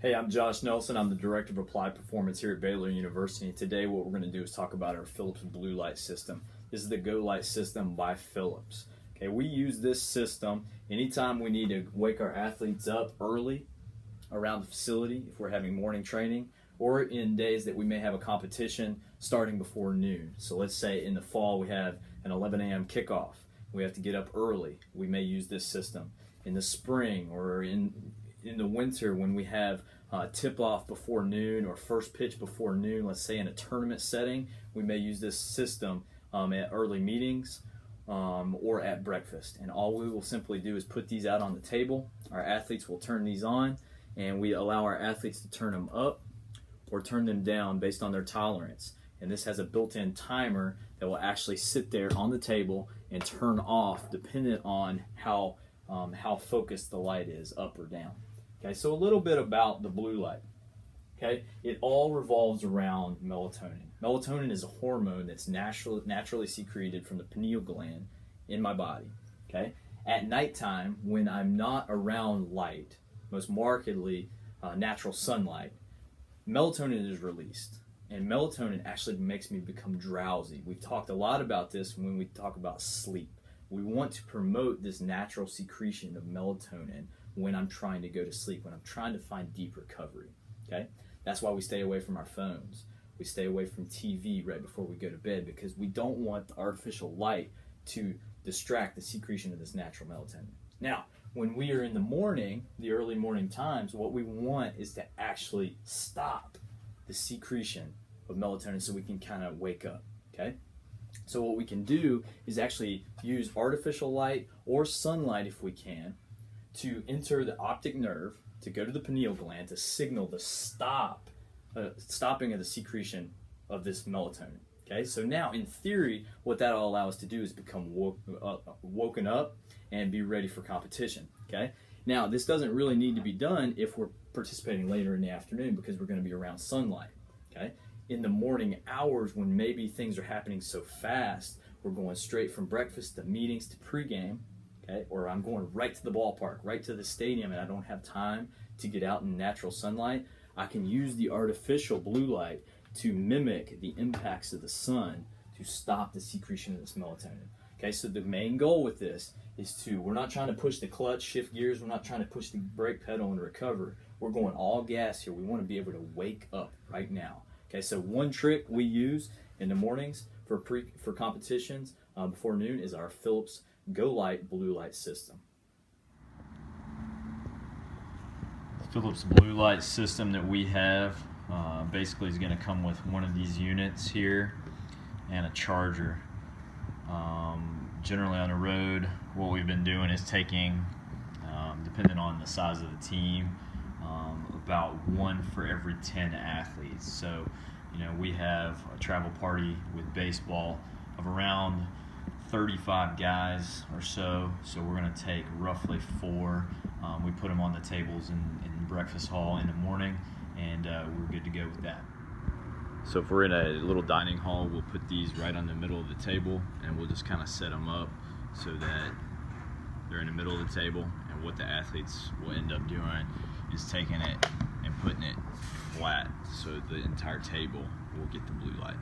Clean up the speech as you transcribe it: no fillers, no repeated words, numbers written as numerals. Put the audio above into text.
Hey, I'm Josh Nelson. I'm the Director of Applied Performance here at Baylor University. And today what we're going to do is talk about our Philips Blue Light System. This is the Go Light System by Philips. Okay, we use this system anytime we need to wake our athletes up early around the facility if we're having morning training, or in days that we may have a competition starting before noon. So let's say in the fall we have an 11 a.m. kickoff. We have to get up early. We may use this system. In the spring or in the winter when we have tip-off before noon or first pitch before noon, let's say in a tournament setting, we may use this system at early meetings or at breakfast. And all we will simply do is put these out on the table. Our athletes will turn these on, and we allow our athletes to turn them up or turn them down based on their tolerance. And this has a built-in timer that will actually sit there on the table and turn off dependent on how focused the light is, up or down. Okay, so a little bit about the blue light. Okay, it all revolves around melatonin. Melatonin is a hormone that's naturally secreted from the pineal gland in my body. Okay, at nighttime when I'm not around light, most markedly natural sunlight, melatonin is released, and melatonin actually makes me become drowsy. We've talked a lot about this when we talk about sleep. We want to promote this natural secretion of melatonin when I'm trying to go to sleep, when I'm trying to find deep recovery. Okay, that's why we stay away from our phones. We stay away from TV right before we go to bed, because we don't want the artificial light to distract the secretion of this natural melatonin. Now, when we are in the morning, the early morning times, what we want is to actually stop the secretion of melatonin so we can kind of wake up. Okay, so what we can do is actually use artificial light or sunlight if we can to enter the optic nerve, to go to the pineal gland to signal the stopping of the secretion of this melatonin. Okay, so now in theory, what that'll allow us to do is become woken up and be ready for competition. Okay, now this doesn't really need to be done if we're participating later in the afternoon, because we're going to be around sunlight. Okay, in the morning hours when maybe things are happening so fast, we're going straight from breakfast to meetings to pregame. Okay, or I'm going right to the ballpark, right to the stadium, and I don't have time to get out in natural sunlight, I can use the artificial blue light to mimic the impacts of the sun to stop the secretion of this melatonin. Okay, so the main goal with this is we're not trying to push the clutch, shift gears, we're not trying to push the brake pedal and recover. We're going all gas here. We want to be able to wake up right now. Okay, so one trick we use in the mornings for competitions before noon is our Philips Go Light Blue Light System. The Philips Blue Light System that we have basically is going to come with one of these units here and a charger. Generally on the road, what we've been doing is taking, depending on the size of the team, about one for every 10 athletes. So, we have a travel party with baseball of around 35 guys or so, we're going to take roughly 4. We put them on the tables in breakfast hall in the morning, and we're good to go with that. So if we're in a little dining hall, we'll put these right on the middle of the table, and we'll just kind of set them up so that they're in the middle of the table, and what the athletes will end up doing is taking it and putting it flat so the entire table will get the blue light.